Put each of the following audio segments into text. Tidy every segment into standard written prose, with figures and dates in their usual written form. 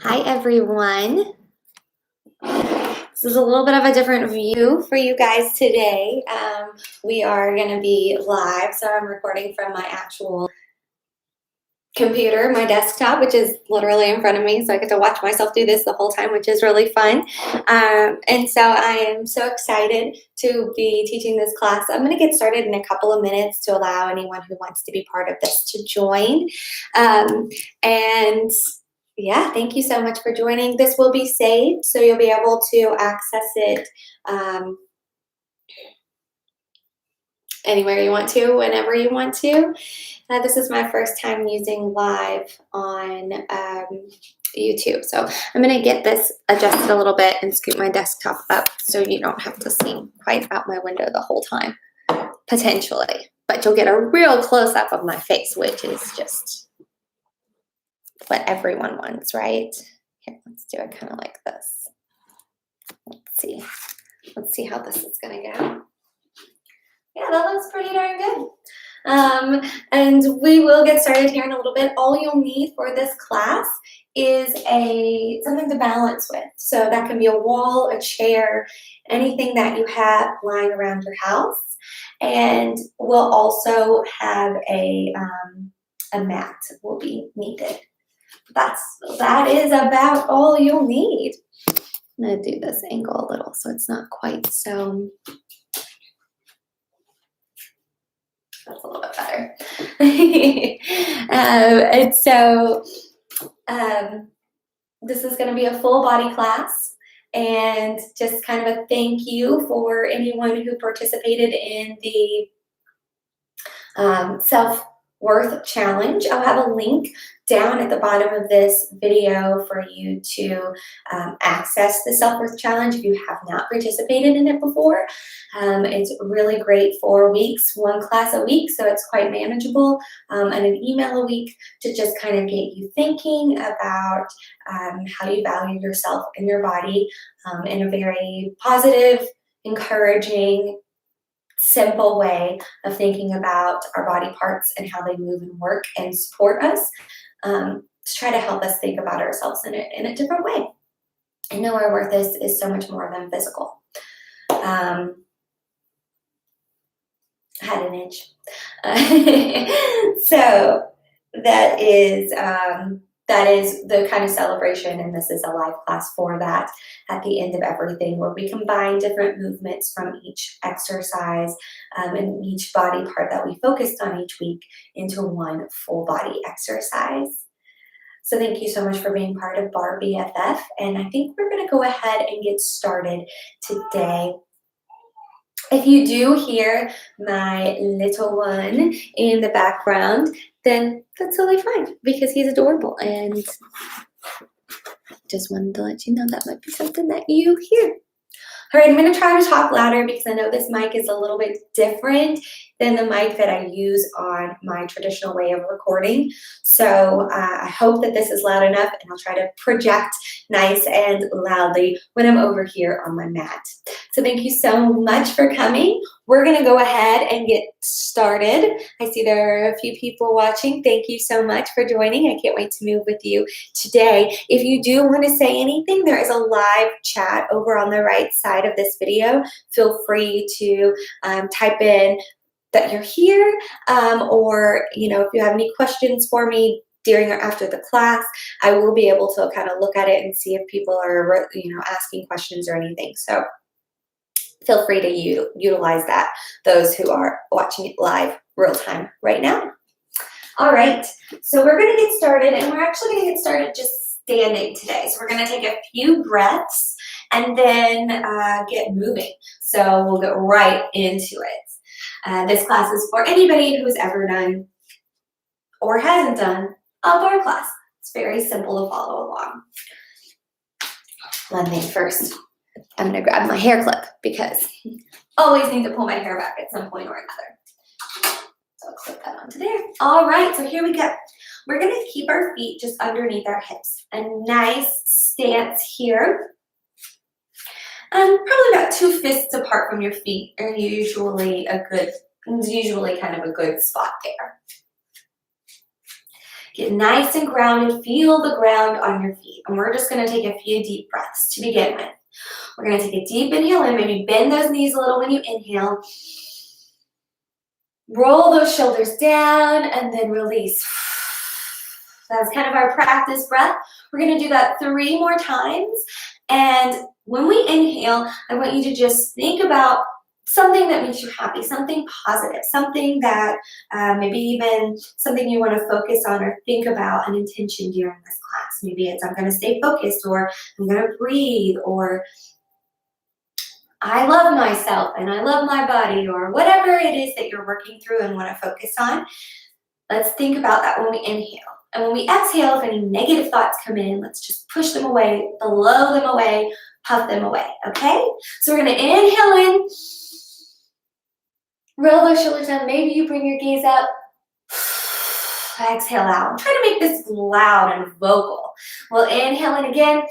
Hi everyone. This is a little bit of a different view for you guys today. We are going to be live, so I'm recording from my actual computer, my desktop, which is literally in front of me, so I get to watch myself do this the whole time, which is really fun. And so I am so excited to be teaching this class. I'm going to get started in a couple of minutes to allow anyone who wants to be part of this to join. And yeah, thank you so much for joining. This will be saved, so you'll be able to access it anywhere you want to, whenever you want to. This is my first time using live on YouTube, so I'm going to get this adjusted a little bit and scoot my desktop up so you don't have to see quite out my window the whole time, potentially. But you'll get a real close-up of my face, which is just what everyone wants, right? Here, let's do it kind of like this. Let's see how this is going to go. Yeah, that looks pretty darn good. And we will get started here in a little bit. All you'll need for this class is something to balance with. So that can be a wall, a chair, anything that you have lying around your house. And we'll also have a mat will be needed. That is about all you'll need. I'm going to do this angle a little so it's not quite so. That's a little bit better. And so this is going to be a full body class, and just kind of a thank you for anyone who participated in the Self Worth Challenge. I'll have a link down at the bottom of this video for you to access the Self Worth Challenge if you have not participated in it before. It's really great for weeks, one class a week, so it's quite manageable, and an email a week to just kind of get you thinking about how you value yourself and your body in a very positive, encouraging, simple way of thinking about our body parts and how they move and work and support us, to try to help us think about ourselves in a different way. I know our worth is so much more than physical. I had an itch. So that is the kind of celebration, and this is a live class for that at the end of everything, where we combine different movements from each exercise and each body part that we focused on each week into one full body exercise. So thank you so much for being part of BarreBFF, and I think we're going to go ahead and get started today. If you do hear my little one in the background, then that's totally fine because he's adorable, and just wanted to let you know that might be something that you hear. All right, I'm going to try to talk louder because I know this mic is a little bit different than the mic that I use on my traditional way of recording. So I hope that this is loud enough, and I'll try to project nice and loudly when I'm over here on my mat. So thank you so much for coming. We're going to go ahead and get started. I see there are a few people watching. Thank you so much for joining. I can't wait to move with you today. If you do want to say anything, there is a live chat over on the right side of this video. Feel free to type in that you're here, or if you have any questions for me during or after the class, I will be able to kind of look at it and see if people are asking questions or anything. So feel free to utilize that, those who are watching it live real time right now. All right, so we're going to get started, and we're actually going to get started just standing today. So we're going to take a few breaths and then get moving. So we'll get right into it. This class is for anybody who's ever done or hasn't done a bar class. It's very simple to follow along. Let me first, I'm going to grab my hair clip because I always need to pull my hair back at some point or another. So I'll clip that onto there. All right, so here we go. We're going to keep our feet just underneath our hips. A nice stance here. Probably about 2 fists apart from your feet are usually kind of a good spot there. Get nice and grounded. Feel the ground on your feet. And we're just going to take a few deep breaths to begin with. We're going to take a deep inhale in. Maybe bend those knees a little when you inhale. Roll those shoulders down and then release. That's kind of our practice breath. We're going to do that 3 more times. And when we inhale, I want you to just think about something that makes you happy, something positive, something that maybe even something you want to focus on or think about, an intention during this class. Maybe it's I'm going to stay focused, or I'm going to breathe, or I love myself and I love my body, or whatever it is that you're working through and want to focus on. Let's think about that when we inhale. And when we exhale, if any negative thoughts come in, let's just push them away, blow them away, puff them away, okay? So we're going to inhale in. Roll those shoulders down. Maybe you bring your gaze up. Exhale out. I'm trying to make this loud and vocal. We'll inhale in again.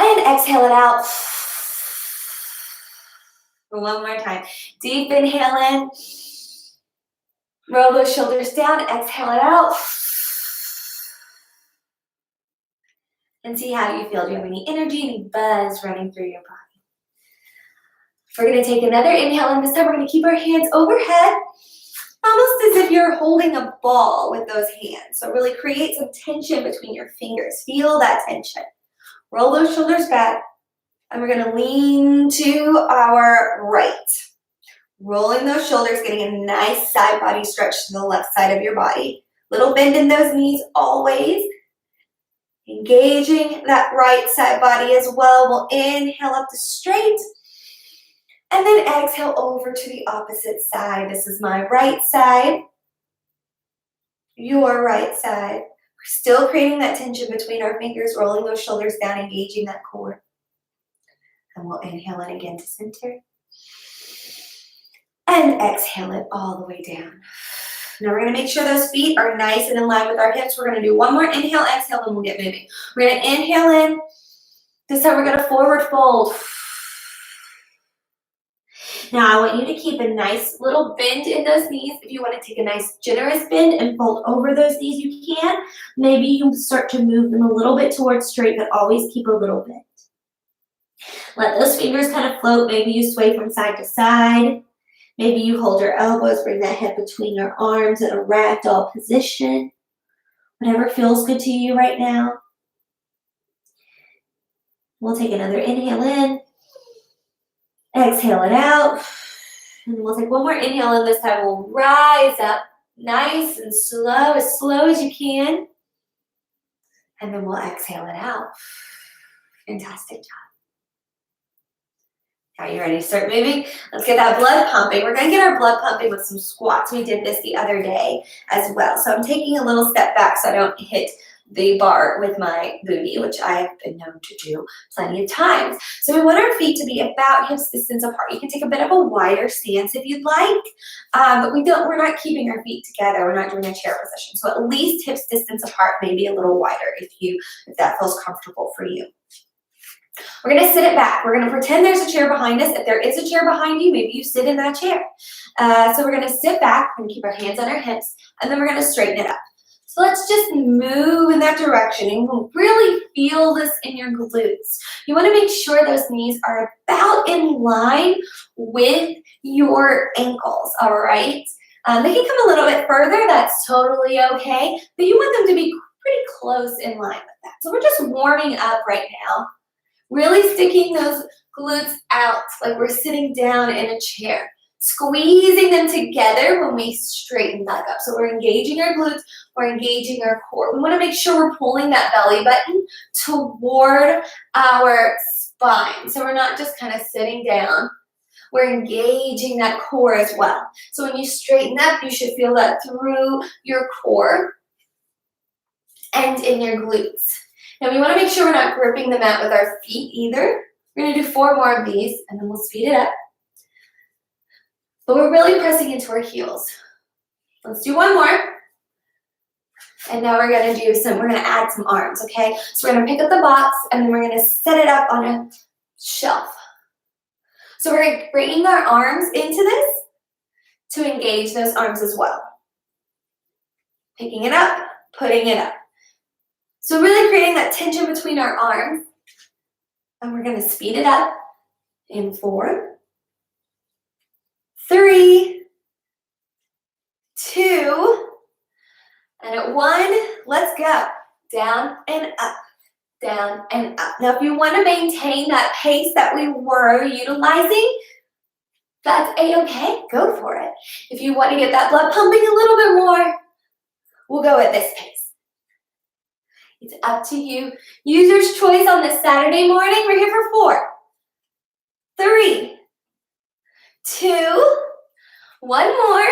And exhale it out. One more time. Deep inhale in. Roll those shoulders down. Exhale it out. And see how you feel. Do you have any energy, any buzz running through your body? We're going to take another inhale, and this time we're going to keep our hands overhead, almost as if you're holding a ball with those hands. So really create some tension between your fingers. Feel that tension. Roll those shoulders back, and we're going to lean to our right. Rolling those shoulders, getting a nice side body stretch to the left side of your body. Little bend in those knees always. Engaging that right side body as well. We'll inhale up to straight. And then exhale over to the opposite side. This is my right side, your right side. We're still creating that tension between our fingers, rolling those shoulders down, engaging that core. And we'll inhale it again to center. And exhale it all the way down. Now we're going to make sure those feet are nice and in line with our hips. We're going to do one more inhale, exhale, and we'll get moving. We're going to inhale in. This time we're going to forward fold. Now, I want you to keep a nice little bend in those knees. If you want to take a nice generous bend and fold over those knees, you can. Maybe you start to move them a little bit towards straight, but always keep a little bend. Let those fingers kind of float. Maybe you sway from side to side. Maybe you hold your elbows, bring that head between your arms in a ragdoll position. Whatever feels good to you right now. We'll take another inhale in. Exhale it out. And we'll take one more inhale in. This time we'll rise up nice and slow as you can. And then we'll exhale it out. Fantastic job. Are you ready to start moving? Let's get that blood pumping. We're going to get our blood pumping with some squats. We did this the other day as well. So I'm taking a little step back so I don't hit the bar with my booty, which I have been known to do plenty of times. So we want our feet to be about hips distance apart. You can take a bit of a wider stance if you'd like, but we're not keeping our feet together. We're not doing a chair position. So at least hips distance apart, maybe a little wider if that feels comfortable for you. We're going to sit it back. We're going to pretend there's a chair behind us. If there is a chair behind you, maybe you sit in that chair. So we're going to sit back. We're going to keep our hands on our hips, and then we're going to straighten it up. So let's just move in that direction. And we'll really feel this in your glutes. You want to make sure those knees are about in line with your ankles, all right? They can come a little bit further. That's totally okay. But you want them to be pretty close in line with that. So we're just warming up right now. Really sticking those glutes out like we're sitting down in a chair. Squeezing them together when we straighten back up. So we're engaging our glutes, we're engaging our core. We want to make sure we're pulling that belly button toward our spine. So we're not just kind of sitting down. We're engaging that core as well. So when you straighten up, you should feel that through your core and in your glutes. Now we want to make sure we're not gripping the mat with our feet either. We're going to do 4 more of these and then we'll speed it up. But we're really pressing into our heels. Let's do 1 more. And now we're going to add some arms, okay? So we're going to pick up the box and then we're going to set it up on a shelf. So we're bringing our arms into this to engage those arms as well. Picking it up, putting it up. So really creating that tension between our arms. And we're gonna speed it up in 4, 3, 2, and at 1, let's go. Down and up, down and up. Now, if you want to maintain that pace that we were utilizing, that's A-okay, go for it. If you want to get that blood pumping a little bit more, we'll go at this pace. It's up to you. User's choice on this Saturday morning. We're here for 4, 3, 2, 1 more.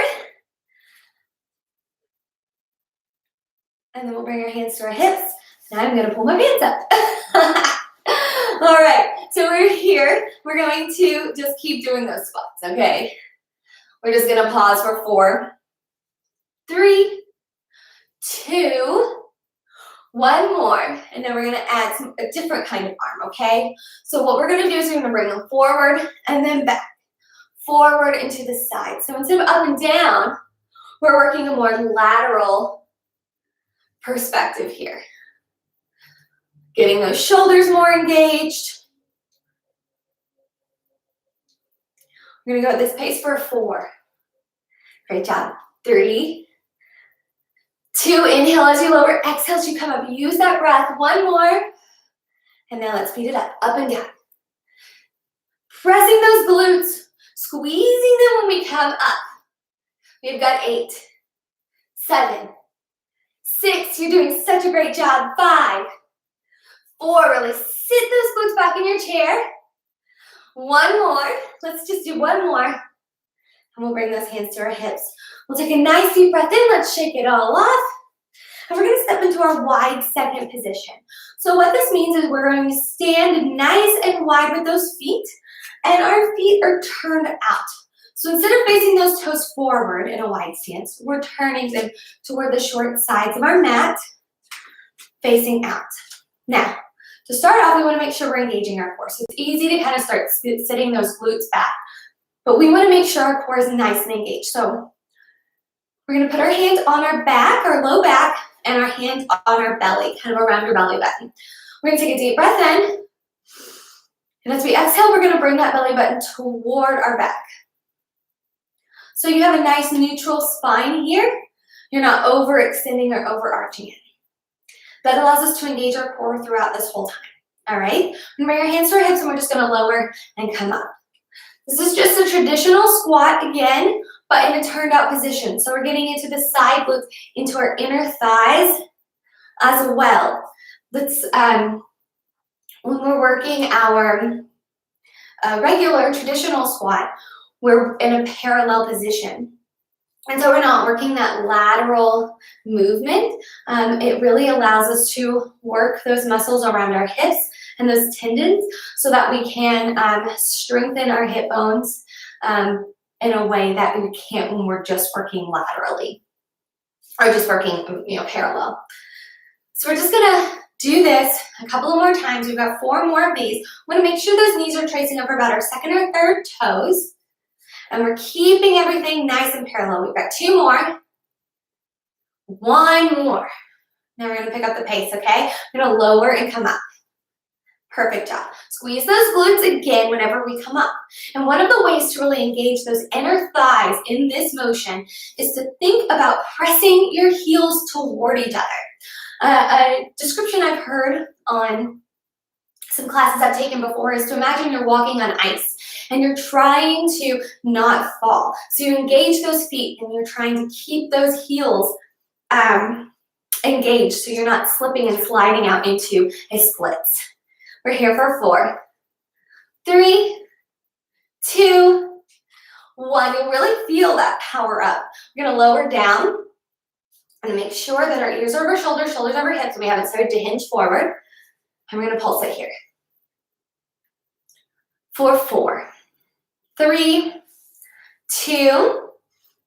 And then we'll bring our hands to our hips. Now I'm gonna pull my pants up. All right, so we're here. We're going to just keep doing those squats, okay? We're just gonna pause for 4, 3, 2, 1 more. And then we're gonna add a different kind of arm, okay? So what we're gonna do is we're gonna bring them forward and then back. Forward and to the side. So instead of up and down, we're working a more lateral perspective here. Getting those shoulders more engaged. We're gonna go at this pace for 4. Great job. 3, 2, inhale as you lower, exhale as you come up. Use that breath. 1 more. And now let's speed it up and down. Pressing those glutes, squeezing them when we come up. We've got 8, 7, 6, you're doing such a great job. 5, 4, really sit those glutes back in your chair. 1 more, let's just do 1 more. And we'll bring those hands to our hips. We'll take a nice deep breath in, let's shake it all off. And we're gonna step into our wide second position. So what this means is we're going to stand nice and wide with those feet, and our feet are turned out. So instead of facing those toes forward in a wide stance, we're turning them toward the short sides of our mat, facing out. Now, to start off, we want to make sure we're engaging our core. So it's easy to kind of start sitting those glutes back, but we want to make sure our core is nice and engaged. So we're going to put our hands on our back, our low back, and our hands on our belly, kind of around your belly button. We're going to take a deep breath in, and as we exhale, we're going to bring that belly button toward our back. So you have a nice neutral spine here. You're not overextending or overarching it. That allows us to engage our core throughout this whole time. All right? We're going to bring our hands to our hips, and we're just going to lower and come up. This is just a traditional squat again, but in a turned out position. So we're getting into the side glutes, into our inner thighs as well. Let's, when we're working our regular traditional squat, we're in a parallel position. And so we're not working that lateral movement. It really allows us to work those muscles around our hips and those tendons so that we can strengthen our hip bones in a way that we can't when we're just working laterally or just working, parallel. So we're just gonna do this a couple of more times. We've got 4 more of these. We want to make sure those knees are tracing over about our second or third toes. And we're keeping everything nice and parallel. We've got 2 more. 1 more. Now we're going to pick up the pace, okay? We're going to lower and come up. Perfect job. Squeeze those glutes again whenever we come up. And one of the ways to really engage those inner thighs in this motion is to think about pressing your heels toward each other. A description I've heard on some classes I've taken before is to imagine you're walking on ice and you're trying to not fall. So you engage those feet and you're trying to keep those heels engaged so you're not slipping and sliding out into a splits. We're here for 4, 3, 2, 1. You'll really feel that power up. We're gonna lower down and make sure that our ears are over shoulders, shoulders over hips, and we haven't started to hinge forward. And we're gonna pulse it here. For 4, 3, 2,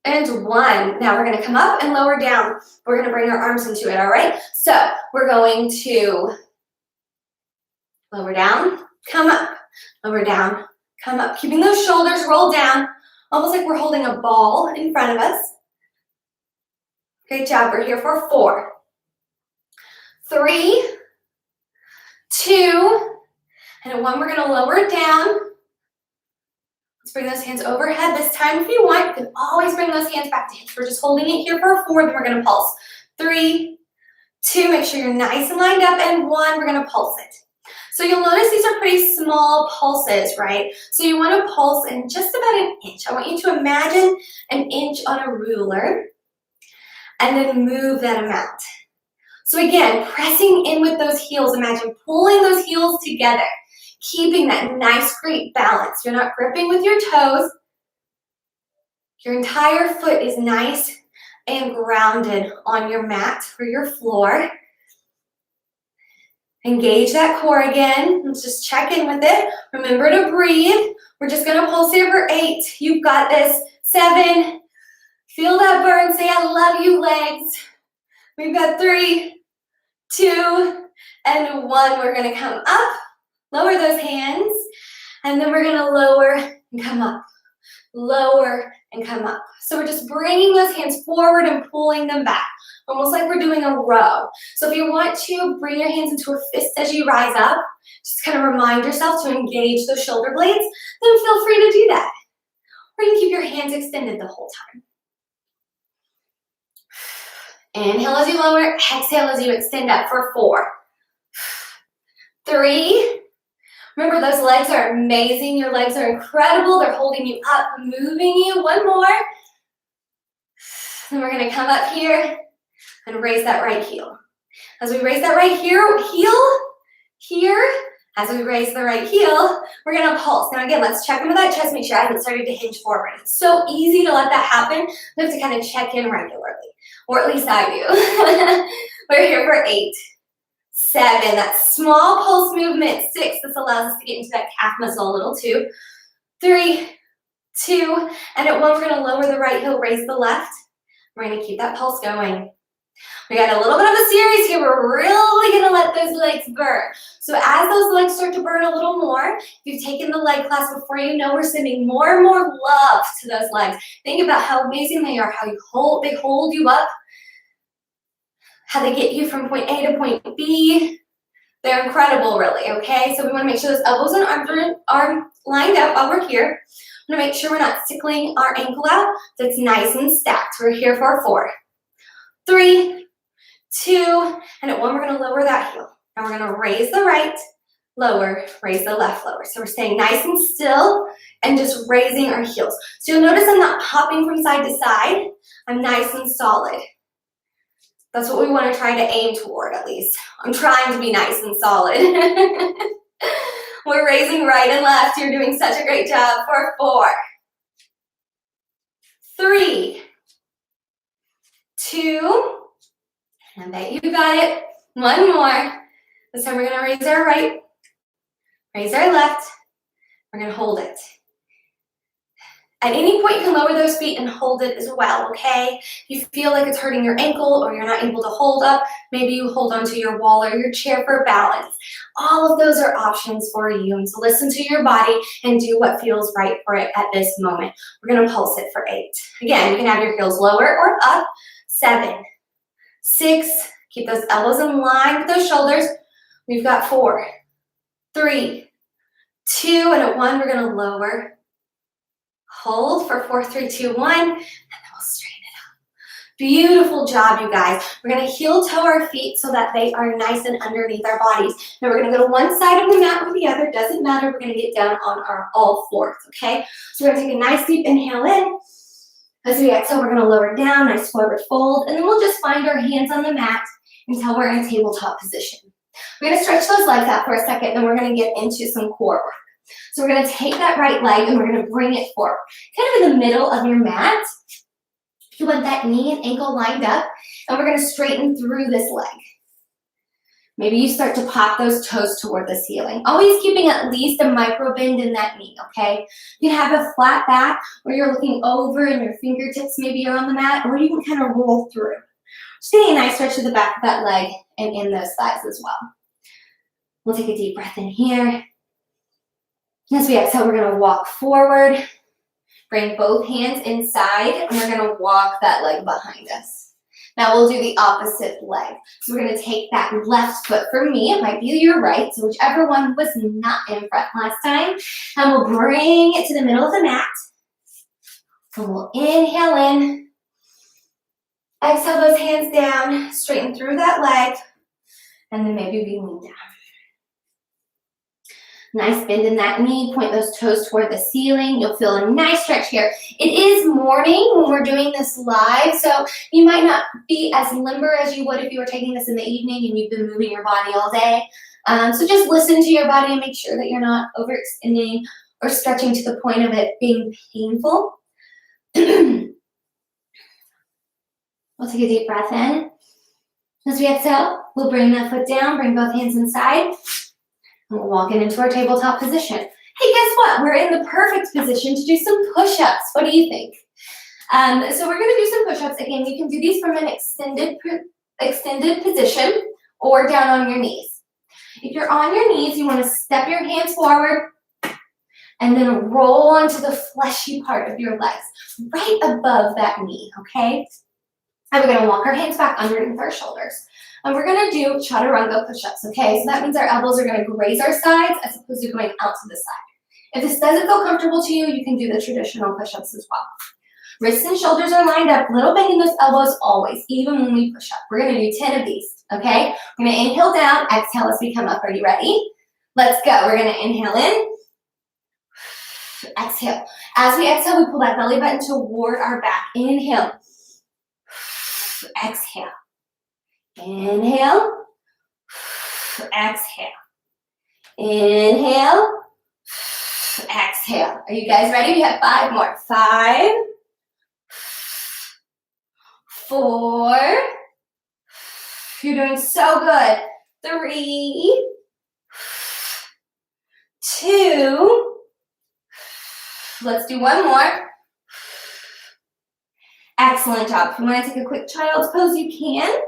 and 1. Now we're gonna come up and lower down. We're gonna bring our arms into it, all right? So we're going to lower down, come up, lower down, come up. Keeping those shoulders rolled down, almost like we're holding a ball in front of us. Great job. We're here for 4, 3, 2, and at 1, we're gonna lower it down. Let's bring those hands overhead. This time, if you want, you can always bring those hands back to hips. We're just holding it here for 4, then we're gonna pulse. 3, 2, make sure you're nice and lined up, and 1, we're gonna pulse it. So you'll notice these are pretty small pulses, right? So you wanna pulse in just about an inch. I want you to imagine an inch on a ruler, and then move that amount. So again, pressing in with those heels, imagine pulling those heels together, keeping that nice, great balance. You're not gripping with your toes. Your entire foot is nice and grounded on your mat or your floor. Engage that core again. Let's just check in with it. Remember to breathe. We're just gonna pulse here for 8. You've got this. 7. Feel that burn. Say, I love you, legs. We've got 3, 2, and 1. We're gonna come up, lower those hands, and then we're gonna lower and come up, lower and come up. So we're just bringing those hands forward and pulling them back, almost like we're doing a row. So if you want to bring your hands into a fist as you rise up, just kind of remind yourself to engage those shoulder blades, then feel free to do that. Or you can keep your hands extended the whole time. Inhale as you lower, exhale as you extend up for 4, 3. Remember, those legs are amazing. Your legs are incredible. They're holding you up, moving you. 1 more. Then we're gonna come up here and raise that right heel. As we raise that right heel, as we raise the right heel, we're gonna pulse. Now again, let's check in with that chest, make sure it hasn't started to hinge forward. It's so easy to let that happen. We have to kind of check in regularly, or at least I do. We're here for 8, 7, that small pulse movement. 6, this allows us to get into that calf muscle a little too. 3, 2, and at 1, we're gonna lower the right heel, raise the left. We're gonna keep that pulse going. We got a little bit of a series here. We're really gonna let those legs burn. So as those legs start to burn a little more, if you've taken the leg class before, you know we're sending more and more love to those legs. Think about how amazing they are, how they hold you up, how they get you from point A to point B. They're incredible, really, okay? So we wanna make sure those elbows and arms are lined up while we're here. We wanna make sure we're not tickling our ankle out, so it's nice and stacked. We're here for 4, 3, 2, and at 1, we're gonna lower that heel. And we're gonna raise the right, lower, raise the left, lower. So we're staying nice and still and just raising our heels. So you'll notice I'm not hopping from side to side. I'm nice and solid. That's what we wanna try to aim toward, at least. I'm trying to be nice and solid. We're raising right and left. You're doing such a great job for 4, 3, 2, I bet you got it. 1 more. This time we're gonna raise our right, raise our left. We're gonna hold it. At any point, you can lower those feet and hold it as well, okay? If you feel like it's hurting your ankle or you're not able to hold up, maybe you hold onto your wall or your chair for balance. All of those are options for you. And so listen to your body and do what feels right for it at this moment. We're gonna pulse it for 8. Again, you can have your heels lower or up. 7, 6, keep those elbows in line with those shoulders. We've got 4, 3, 2, and at 1, we're gonna lower. Hold for 4, 3, 2, 1, and then we'll straighten it out. Beautiful job, you guys. We're gonna heel toe our feet so that they are nice and underneath our bodies. Now we're gonna go to one side of the mat or the other, doesn't matter. We're gonna get down on our all fours, okay? So we're gonna take a nice deep inhale in. As we exhale, we're gonna lower down, nice forward fold, and then we'll just find our hands on the mat until we're in a tabletop position. We're gonna stretch those legs out for a second, then we're gonna get into some core work. So we're gonna take that right leg and we're gonna bring it forward, kind of in the middle of your mat. You want that knee and ankle lined up, and we're gonna straighten through this leg. Maybe you start to pop those toes toward the ceiling. Always keeping at least a micro bend in that knee, okay? You can have a flat back where you're looking over and your fingertips maybe are on the mat, or you can kind of roll through. Just getting a nice stretch to the back of that leg and in those thighs as well. We'll take a deep breath in here. As we exhale, we're gonna walk forward. Bring both hands inside, and we're gonna walk that leg behind us. Now we'll do the opposite leg. So we're going to take that left foot. For me, it might be your right, so whichever one was not in front last time. And we'll bring it to the middle of the mat. And we'll inhale in. Exhale those hands down, straighten through that leg. And then maybe we lean down. Nice bend in that knee, point those toes toward the ceiling. You'll feel a nice stretch here. It is morning when we're doing this live, so you might not be as limber as you would if you were taking this in the evening and you've been moving your body all day. So just listen to your body and make sure that you're not overextending or stretching to the point of it being painful. We'll take a deep breath in. As we exhale, we'll bring that foot down, bring both hands inside. We're walking into our tabletop position. Hey, guess what? We're in the perfect position to do some push-ups. What do you think? So we're going to do some push-ups. Again, you can do these from an extended position or down on your knees. If you're on your knees, you want to step your hands forward and then roll onto the fleshy part of your legs, right above that knee, okay? And we're going to walk our hands back underneath our shoulders. And we're going to do Chaturanga Push-Ups, okay? So that means our elbows are going to graze our sides as opposed to going out to the side. If this doesn't feel comfortable to you, you can do the traditional push-ups as well. Wrists and shoulders are lined up, little bend in those elbows always, even when we push up. We're going to do 10 of these, okay? We're going to inhale down, exhale as we come up. Are you ready? Let's go. We're going to inhale in, exhale. As we exhale, we pull that belly button toward our back. Inhale, exhale. Inhale, exhale. Inhale, exhale. Are you guys ready? We have 5 more. 5, 4. You're doing so good. 3, 2. Let's do one more. Excellent job. If you want to take a quick child's pose, you can.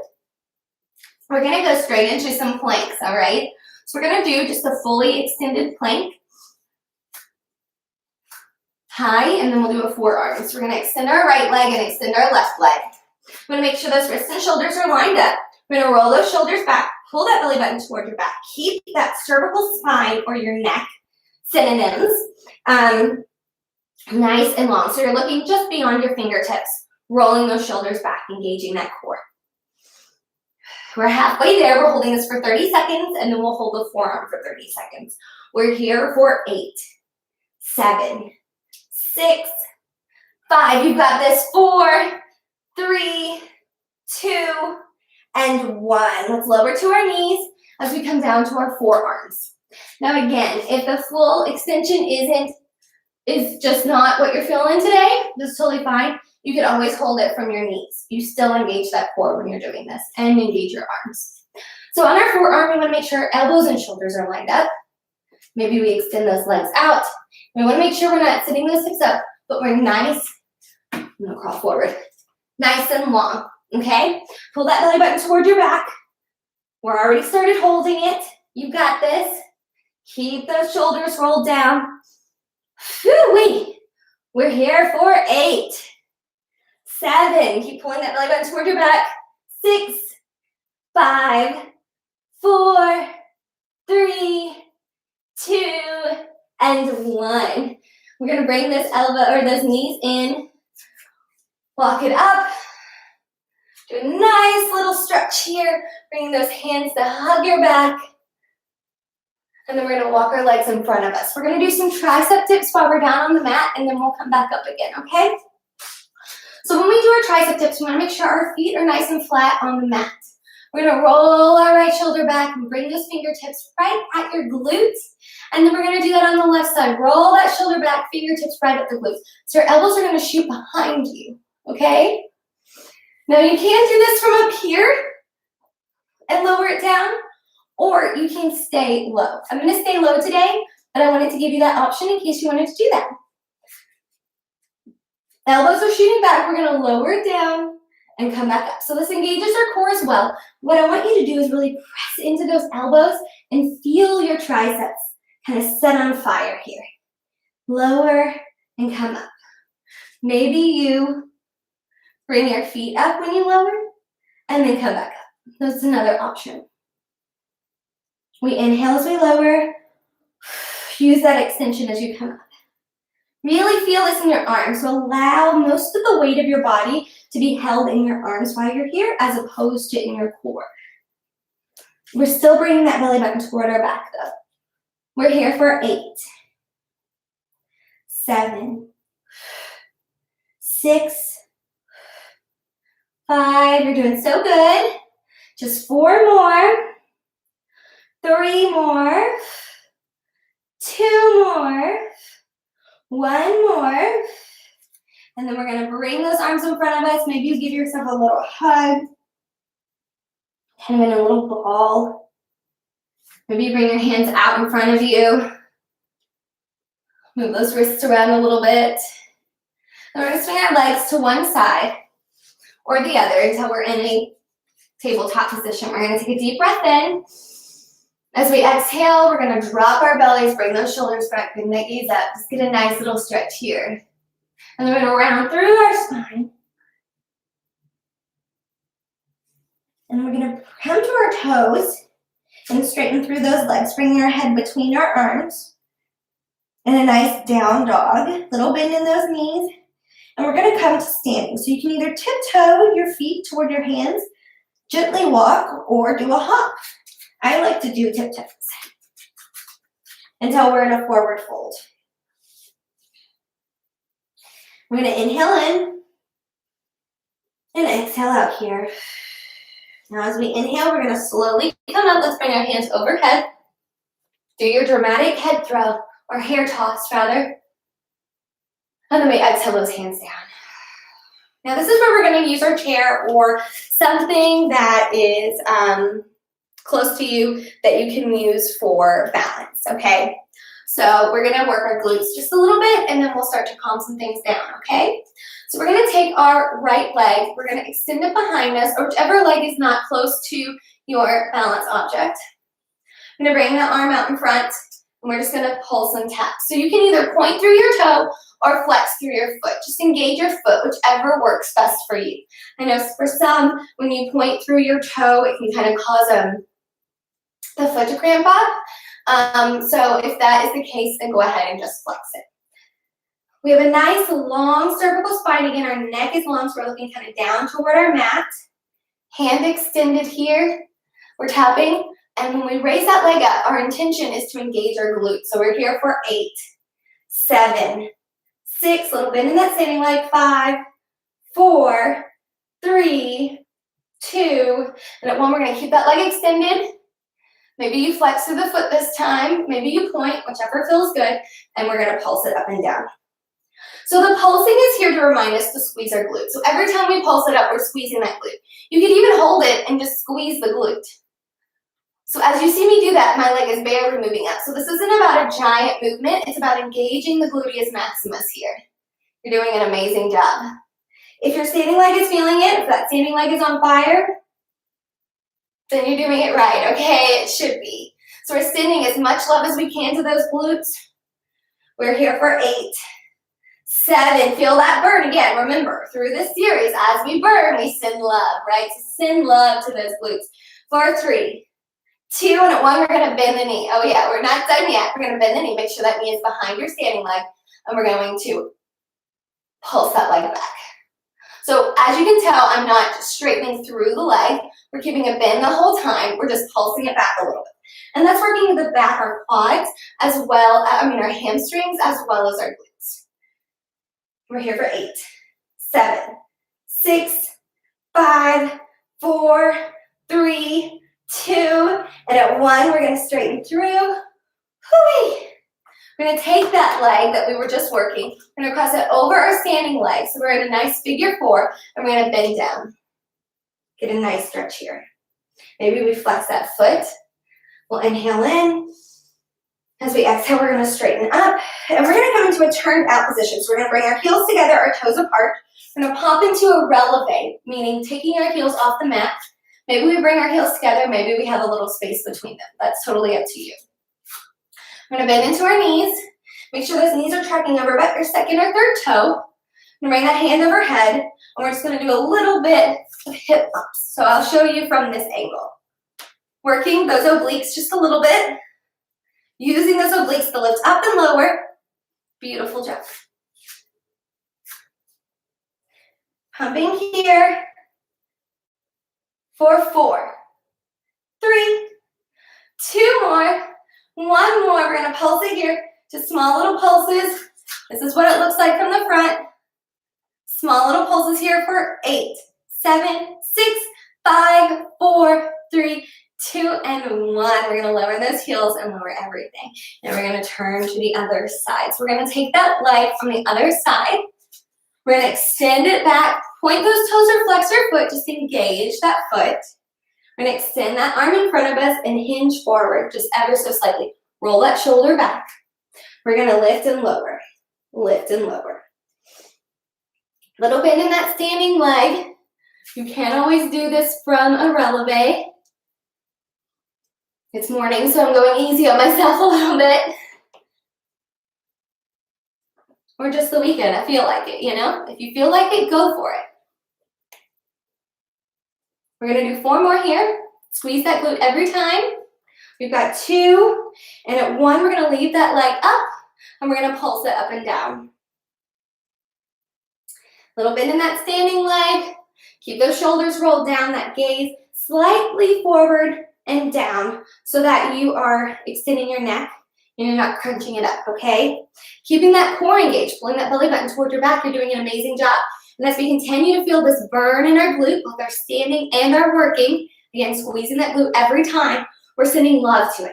We're going to go straight into some planks, all right? So we're going to do just a fully extended plank. High, and then we'll do a forearm. So we're going to extend our right leg and extend our left leg. We're going to make sure those wrists and shoulders are lined up. We're going to roll those shoulders back, pull that belly button toward your back. Keep that cervical spine or your neck synonyms nice and long. So you're looking just beyond your fingertips, rolling those shoulders back, engaging that core. We're halfway there. We're holding this for 30 seconds, and then we'll hold the forearm for 30 seconds. We're here for 8, 7, 6, 5. You've got this. 4, 3, 2, and 1. Let's lower to our knees as we come down to our forearms. Now again, if the full extension is just not what you're feeling today, that's totally fine. You can always hold it from your knees. You still engage that core when you're doing this and engage your arms. So on our forearm, we want to make sure our elbows and shoulders are lined up. Maybe we extend those legs out. We want to make sure we're not sitting those hips up, but we're nice. I'm going to crawl forward. Nice and long, okay? Pull that belly button toward your back. We're already started holding it. You got this. Keep those shoulders rolled down. Whew-wee. We're here for 8, 7. Keep pulling that belly button toward your back. 6, 5, 4, 3, 2, and 1. We're going to bring this elbow or those knees in. Walk it up. Do a nice little stretch here. Bringing those hands to hug your back. And then we're going to walk our legs in front of us. We're going to do some tricep dips while we're down on the mat, and then we'll come back up again, okay? So when we do our tricep dips, we want to make sure our feet are nice and flat on the mat. We're going to roll our right shoulder back and bring those fingertips right at your glutes. And then we're going to do that on the left side. Roll that shoulder back, fingertips right at the glutes. So your elbows are going to shoot behind you, okay? Now you can do this from up here and lower it down, or you can stay low. I'm going to stay low today, but I wanted to give you that option in case you wanted to do that. Elbows are shooting back. We're going to lower it down and come back up. So this engages our core as well. What I want you to do is really press into those elbows and feel your triceps kind of set on fire here. Lower and come up. Maybe you bring your feet up when you lower. and then come back up. That's another option. We inhale as we lower. Use that extension as you come up. Really feel this in your arms. So allow most of the weight of your body to be held in your arms while you're here as opposed to in your core. We're still bringing that belly button toward our back though. We're here for 8, 7, 6, 5. You're doing so good. Just 4 more. 3 more. 2 more. 1 more. And then we're going to bring those arms in front of us. Maybe you give yourself a little hug. Kind of in a little ball. Maybe you bring your hands out in front of you. Move those wrists around a little bit. And we're going to swing our legs to one side or the other until we're in a tabletop position. We're going to take a deep breath in. As we exhale, we're going to drop our bellies, bring those shoulders back, bring that gaze up. Just get a nice little stretch here. And then we're going to round through our spine. And we're going to come to our toes and straighten through those legs, bringing our head between our arms. And a nice down dog. Little bend in those knees. And we're going to come to standing. So you can either tiptoe your feet toward your hands, gently walk, or do a hop. I like to do tiptoes until we're in a forward fold. We're going to inhale in and exhale out here. Now as we inhale, we're going to slowly come up. Let's bring our hands overhead. Do your dramatic head throw or hair toss rather. And then we exhale those hands down. Now this is where we're going to use our chair or something that is close to you that you can use for balance, okay? So we're gonna work our glutes just a little bit and then we'll start to calm some things down, okay? So we're gonna take our right leg, we're gonna extend it behind us, or whichever leg is not close to your balance object. I'm gonna bring that arm out in front and we're just gonna pulse and tap. So you can either point through your toe or flex through your foot. Just engage your foot, whichever works best for you. I know for some, when you point through your toe, it can kind of cause the foot to cramp up. So if that is the case, then go ahead and just flex it. We have a nice long cervical spine. Again, our neck is long, so we're looking kind of down toward our mat. Hand extended here. We're tapping. And when we raise that leg up, our intention is to engage our glutes. So we're here for 8, 7, 6, little bend in that standing leg, 5, 4, 3, 2, and at 1, we're going to keep that leg extended. Maybe you flex through the foot this time. Maybe you point, whichever feels good, and we're going to pulse it up and down. So the pulsing is here to remind us to squeeze our glute. So every time we pulse it up, we're squeezing that glute. You could even hold it and just squeeze the glute. So as you see me do that, my leg is barely moving up. So this isn't about a giant movement. It's about engaging the gluteus maximus here. You're doing an amazing job. If your standing leg is feeling it, if that standing leg is on fire, then you're doing it right, okay? It should be. So we're sending as much love as we can to those glutes. We're here for 8, 7, feel that burn. Again, remember, through this series, as we burn, we send love, right? So send love to those glutes. For 3, 2, and at 1, we're gonna bend the knee. Oh yeah, we're not done yet. We're gonna bend the knee. Make sure that knee is behind your standing leg, and we're going to pulse that leg back. So as you can tell, I'm not straightening through the leg. We're keeping a bend the whole time. We're just pulsing it back a little bit. And that's working the back, our quads, as well, our hamstrings, as well as our glutes. We're here for 8, 7, 6, 5, 4, 3, 2, and at 1, we're going to straighten through. Hoo-wee. We're going to take that leg that we were just working. We're going to cross it over our standing leg. So we're in a nice figure 4, and we're going to bend down. Get a nice stretch here. Maybe we flex that foot. We'll inhale in. As we exhale, we're going to straighten up. And we're going to come into a turned out position. So we're going to bring our heels together, our toes apart. We're going to pop into a releve, meaning taking our heels off the mat. Maybe we bring our heels together. Maybe we have a little space between them. That's totally up to you. We're going to bend into our knees. Make sure those knees are tracking over about your second or third toe. I'm gonna bring that hand overhead, and we're just gonna do a little bit of hip bumps. So I'll show you from this angle. Working those obliques just a little bit, using those obliques to lift up and lower. Beautiful job. Pumping here for 4, 3, 2 more, 1 more. We're gonna pulse it here, just small little pulses. This is what it looks like from the front. Small little pulses here for 8, 7, 6, 5, 4, 3, 2, and 1. We're gonna lower those heels and lower everything. And we're gonna turn to the other side. So we're gonna take that leg from the other side. We're gonna extend it back, point those toes or flex your foot, just engage that foot. We're gonna extend that arm in front of us and hinge forward, just ever so slightly. Roll that shoulder back. We're gonna lift and lower, lift and lower. Little bend in that standing leg. You can't always do this from a releve. It's morning, so I'm going easy on myself a little bit. Or just the weekend, I feel like it, you know? If you feel like it, go for it. We're gonna do 4 more here. Squeeze that glute every time. We've got 2, and at 1, we're gonna leave that leg up, and we're gonna pulse it up and down. Little bend in that standing leg. Keep those shoulders rolled down, that gaze slightly forward and down so that you are extending your neck and you're not crunching it up, okay? Keeping that core engaged, pulling that belly button towards your back, you're doing an amazing job. And as we continue to feel this burn in our glute, both our standing and our working, again, squeezing that glute every time, we're sending love to it.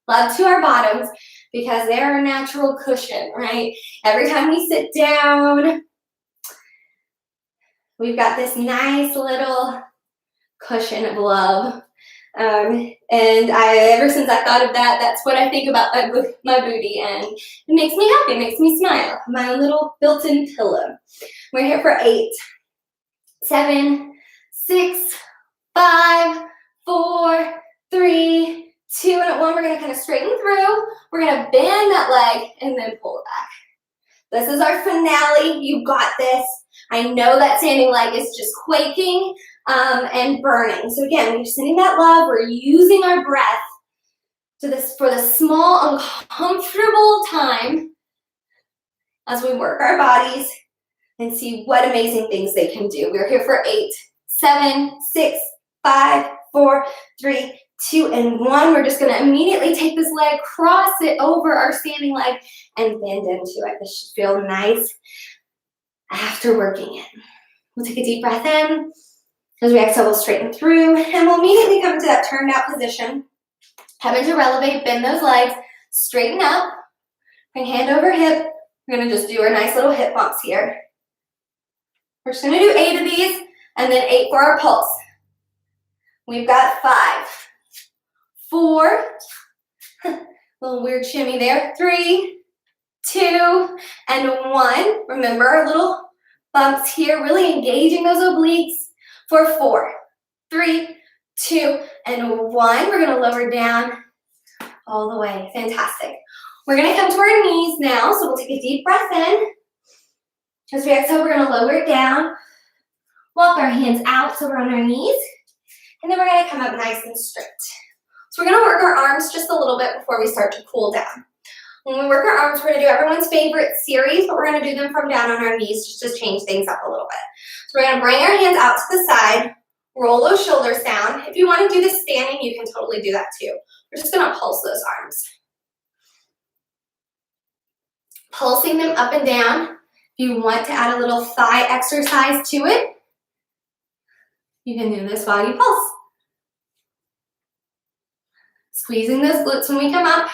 Love to our bottoms because they're our natural cushion, right? Every time we sit down, we've got this nice little cushion of love. And ever since I thought of that, that's what I think about my booty, and it makes me happy, it makes me smile. My little built-in pillow. We're here for 8, 7, 6, 5, 4, 3, 2, and at 1, we're gonna kind of straighten through. We're gonna bend that leg and then pull it back. This is our finale. You got this. I know that standing leg is just quaking and burning. So again, we're sending that love. We're using our breath for the small, uncomfortable time as we work our bodies and see what amazing things they can do. We're here for 8, 7, 6, 5, 4, 3, 2, and 1. We're just gonna immediately take this leg, cross it over our standing leg, and bend into it. This should feel nice after working it. We'll take a deep breath in. As we exhale, we'll straighten through, and we'll immediately come into that turned out position. Come into releve, bend those legs, straighten up, bring hand over hip. We're gonna just do our nice little hip bumps here. We're just gonna do 8 of these, and then 8 for our pulse. We've got 5, 4, little weird shimmy there, 3, 2, and 1. Remember our little bumps here, really engaging those obliques for 4, 3, 2, and 1. We're gonna lower down all the way. Fantastic. We're gonna come to our knees now, so we'll take a deep breath in. As we exhale, we're gonna lower it down. Walk our hands out so we're on our knees. And then we're gonna come up nice and straight. So we're gonna work our arms just a little bit before we start to cool down. When we work our arms, we're gonna do everyone's favorite series, but we're gonna do them from down on our knees just to change things up a little bit. So we're gonna bring our hands out to the side, roll those shoulders down. If you wanna do this standing, you can totally do that too. We're just gonna pulse those arms. Pulsing them up and down. If you want to add a little thigh exercise to it, you can do this while you pulse. Squeezing those glutes when we come up.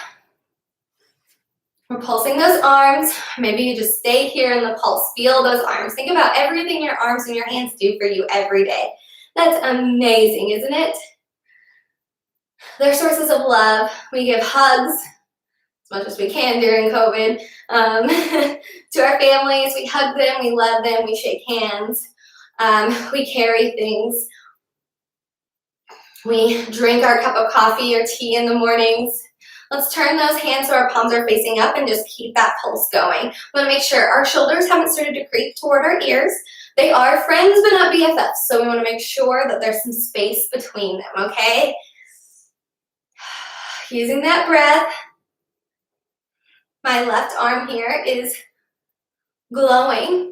We're pulsing those arms. Maybe you just stay here in the pulse. Feel those arms. Think about everything your arms and your hands do for you every day. That's amazing, isn't it? They're sources of love. We give hugs as much as we can during COVID to our families. We hug them, we love them, we shake hands. We carry things. We drink our cup of coffee or tea in the mornings. Let's turn those hands so our palms are facing up and just keep that pulse going. We want to make sure our shoulders haven't started to creep toward our ears. They are friends but not BFFs, so we want to make sure that there's some space between them, okay? Using that breath. My left arm here is glowing.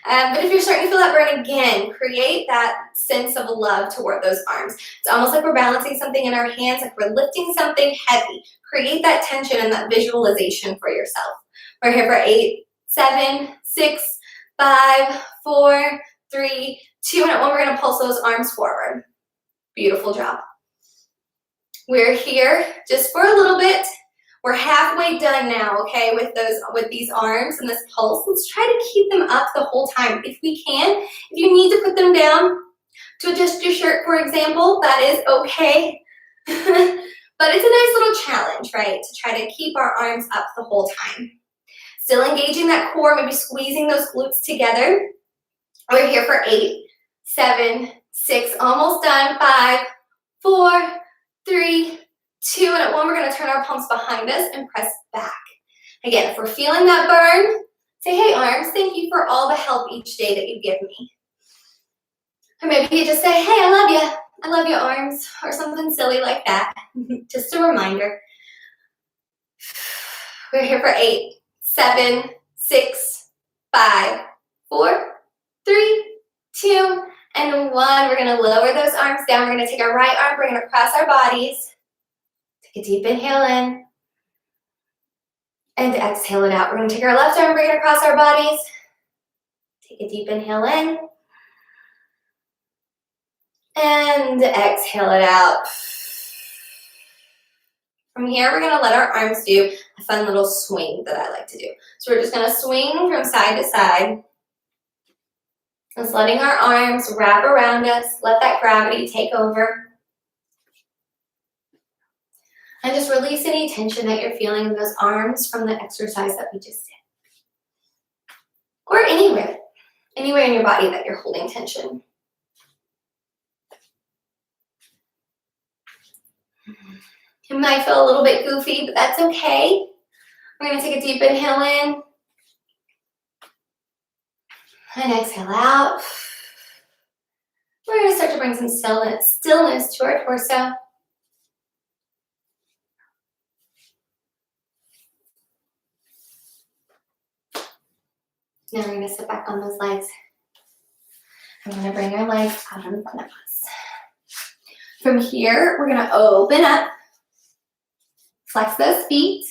But if you're starting to feel that burn again, create that sense of love toward those arms. It's almost like we're balancing something in our hands, like we're lifting something heavy. Create that tension and that visualization for yourself. We're here for 8, 7, 6, 5, 4, 3, 2, and at 1, we're going to pulse those arms forward. Beautiful job. We're here just for a little bit. We're halfway done now, okay, with these arms and this pulse. Let's try to keep them up the whole time. If we can, if you need to put them down to adjust your shirt, for example, that is okay. But it's a nice little challenge, right, to try to keep our arms up the whole time. Still engaging that core, maybe squeezing those glutes together. We're here for 8, 7, 6, almost done, 5, 4, 3, 2, and at 1, we're going to turn our palms behind us and press back. Again, if we're feeling that burn, say, hey, arms, thank you for all the help each day that you give me. Or maybe you just say, hey, I love you, arms, or something silly like that. Just a reminder. We're here for 8, 7, 6, 5, 4, 3, 2, and 1. We're going to lower those arms down. We're going to take our right arm, bring it across our bodies. Take a deep inhale in. And exhale it out. We're going to take our left arm, bring it across our bodies. Take a deep inhale in. And exhale it out. From here, we're going to let our arms do a fun little swing that I like to do. So we're just going to swing from side to side. Just letting our arms wrap around us. Let that gravity take over. And just release any tension that you're feeling in those arms from the exercise that we just did. Or anywhere in your body that you're holding tension. It might feel a little bit goofy, but that's okay. We're going to take a deep inhale in. And exhale out. We're going to start to bring some stillness to our torso. Now we're going to sit back on those legs. I'm going to bring our legs out in front of us. From here, we're going to open up, flex those feet.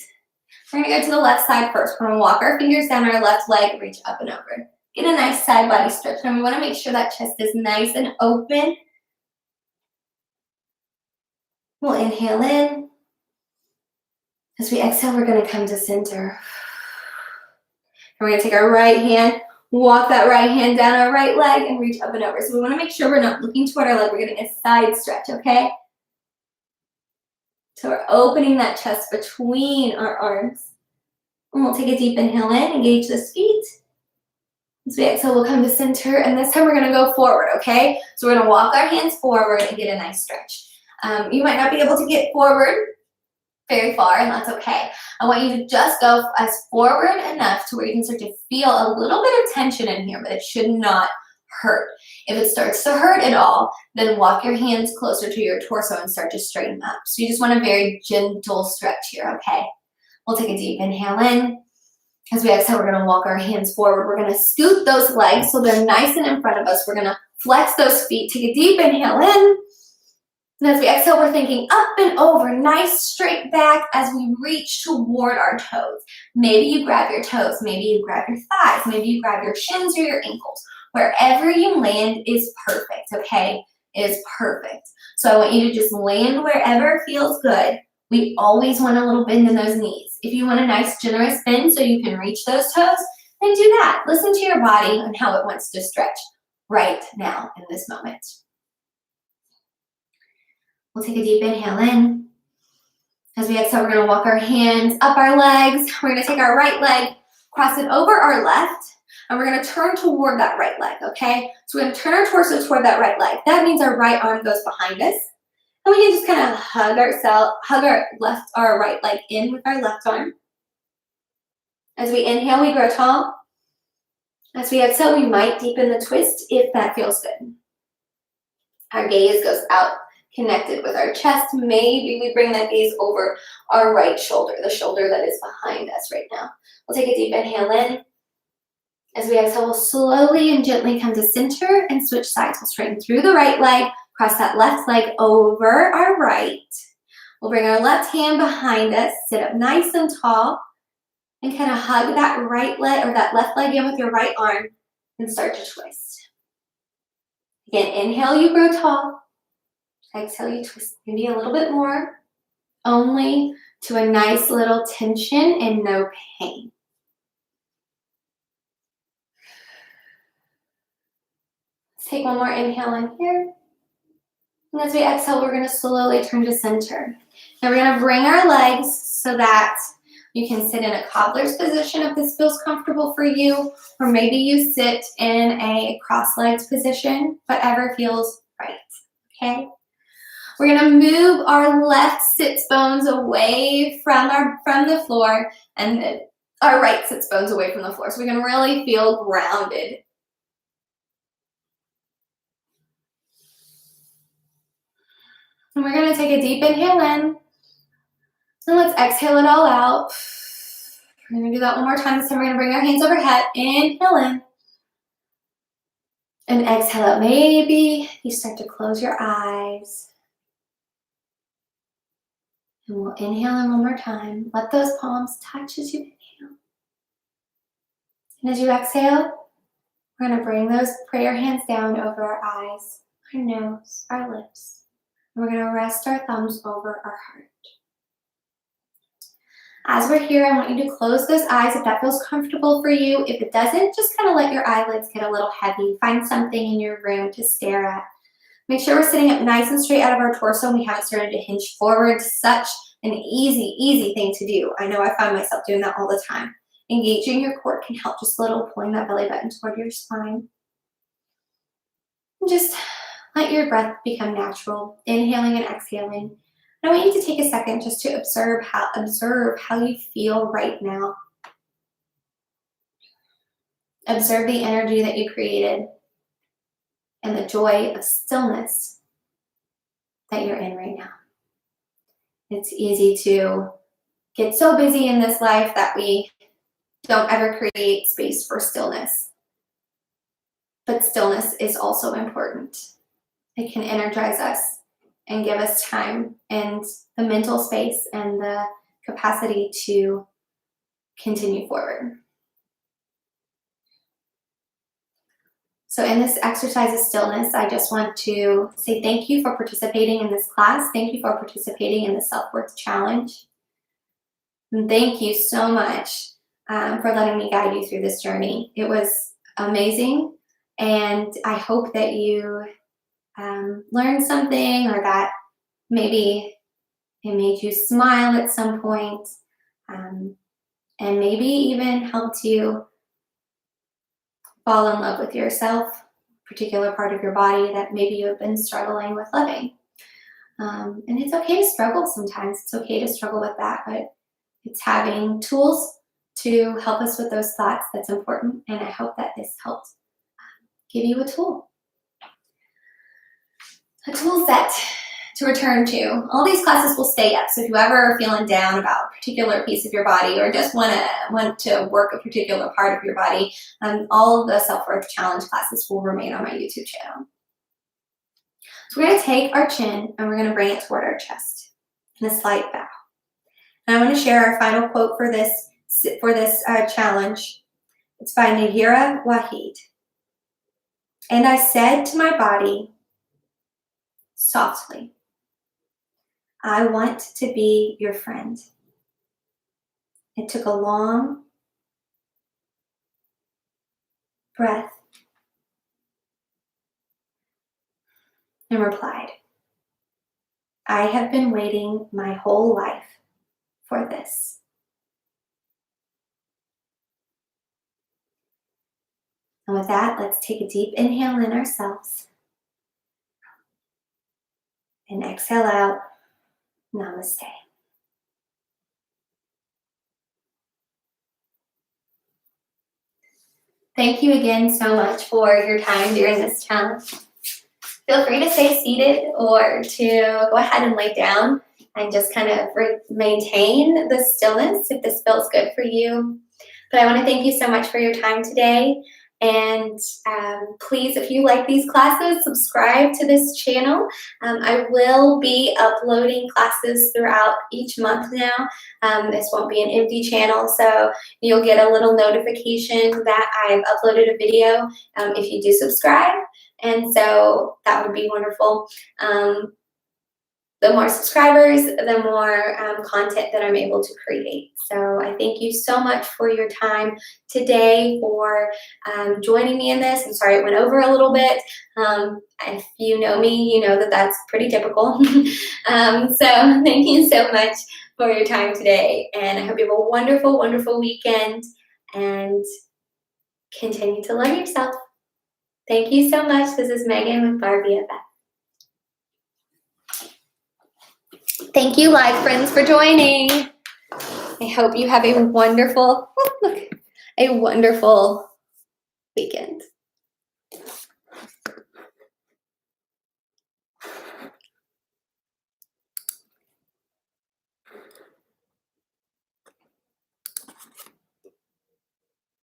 We're going to go to the left side first. We're going to walk our fingers down our left leg, reach up and over. Get a nice side body stretch. And we want to make sure that chest is nice and open. We'll inhale in. As we exhale, we're going to come to center. And we're going to take our right hand, walk that right hand down our right leg and reach up and over. So we want to make sure we're not looking toward our leg. We're getting a side stretch, okay? So we're opening that chest between our arms. And we'll take a deep inhale in, engage those feet. As we exhale, we'll come to center. And this time we're going to go forward, okay? So we're going to walk our hands forward and get a nice stretch. You might not be able to get forward very far, and that's okay. I want you to just go as forward enough to where you can start to feel a little bit of tension in here, but it should not hurt. If it starts to hurt at all, then walk your hands closer to your torso and start to straighten up. So you just want a very gentle stretch here, okay? We'll take a deep inhale in. As we exhale, we're going to walk our hands forward. We're going to scoot those legs so they're nice and in front of us. We're going to flex those feet. Take a deep inhale in. And as we exhale, we're thinking up and over, nice straight back as we reach toward our toes. Maybe you grab your toes, maybe you grab your thighs, maybe you grab your shins or your ankles. Wherever you land is perfect, okay? It is perfect. So I want you to just land wherever feels good. We always want a little bend in those knees. If you want a nice generous bend so you can reach those toes, then do that. Listen to your body and how it wants to stretch right now in this moment. We'll take a deep inhale in. As we exhale, we're going to walk our hands up our legs. We're going to take our right leg, cross it over our left, and we're going to turn toward that right leg, okay? So we're going to turn our torso toward that right leg. That means our right arm goes behind us, And we can just kind of hug our right leg in with our left arm. As we inhale, we grow tall. As we exhale, we might deepen the twist if that feels good. Our gaze goes out, connected with our chest. Maybe we bring that gaze over our right shoulder, the shoulder that is behind us right now. We'll take a deep inhale in. As we exhale, we'll slowly and gently come to center and switch sides. We'll straighten through the right leg, cross that left leg over our right. We'll bring our left hand behind us, sit up nice and tall, and kind of hug that right leg or that left leg in with your right arm and start to twist. Again, inhale, you grow tall. Exhale, you twist maybe a little bit more, only to a nice little tension and no pain. Let's take one more inhale in here. And as we exhale, we're going to slowly turn to center. Now we're going to bring our legs so that you can sit in a cobbler's position if this feels comfortable for you, or maybe you sit in a cross-legged position, whatever feels right, okay? We're gonna move our left sits bones away from the floor and our right sits bones away from the floor. So we can really feel grounded. And we're gonna take a deep inhale in. And let's exhale it all out. We're gonna do that one more time. This time we're gonna bring our hands overhead. Inhale in. And exhale out. Maybe you start to close your eyes. And we'll inhale in one more time. Let those palms touch as you inhale. And as you exhale, we're gonna bring those prayer hands down over our eyes, our nose, our lips. And we're gonna rest our thumbs over our heart. As we're here, I want you to close those eyes if that feels comfortable for you. If it doesn't, just kind of let your eyelids get a little heavy. Find something in your room to stare at. Make sure we're sitting up nice and straight out of our torso and we haven't started to hinge forward. Such an easy thing to do. I know I find myself doing that all the time. Engaging your core can help, just a little, pulling that belly button toward your spine. And just let your breath become natural, inhaling and exhaling. And I want you to take a second just to observe how you feel right now. Observe the energy that you created and the joy of stillness that you're in right now. It's easy to get so busy in this life that we don't ever create space for stillness. But stillness is also important. It can energize us and give us time and the mental space and the capacity to continue forward. So in this exercise of stillness, I just want to say thank you for participating in this class. Thank you for participating in the Self-Worth Challenge. And thank you so much for letting me guide you through this journey. It was amazing, and I hope that you learned something, or that maybe it made you smile at some point, and maybe even helped you fall in love with yourself, a particular part of your body that maybe you have been struggling with loving. And it's okay to struggle sometimes. It's okay to struggle with that, but it's having tools to help us with those thoughts that's important. And I hope that this helped give you a tool. A tool set to return to. All these classes will stay up, so if you ever are feeling down about a particular piece of your body, or just want to work a particular part of your body, all of the Self-Worth Challenge classes will remain on my YouTube channel. So we're going to take our chin and we're going to bring it toward our chest in a slight bow. And I want to share our final quote for this challenge. It's by Nayyirah Waheed. And I said to my body, softly, I want to be your friend. It took a long breath and replied, I have been waiting my whole life for this. And with that, let's take a deep inhale in ourselves. And exhale out. Namaste. Thank you again so much for your time during this challenge. Feel free to stay seated or to go ahead and lay down and just kind of maintain the stillness if this feels good for you. But I want to thank you so much for your time today. And please, if you like these classes, subscribe to this channel. I will be uploading classes throughout each month now. This won't be an empty channel, so you'll get a little notification that I've uploaded a video if you do subscribe. And so that would be wonderful. The more subscribers, the more content that I'm able to create. So I thank you so much for your time today, for joining me in this. I'm sorry it went over a little bit. If you know me, you know that that's pretty typical. So thank you so much for your time today. And I hope you have a wonderful, wonderful weekend and continue to love yourself. Thank you so much. This is Megan with BarreBFF. Thank you, live friends, for joining. I hope you have a wonderful weekend.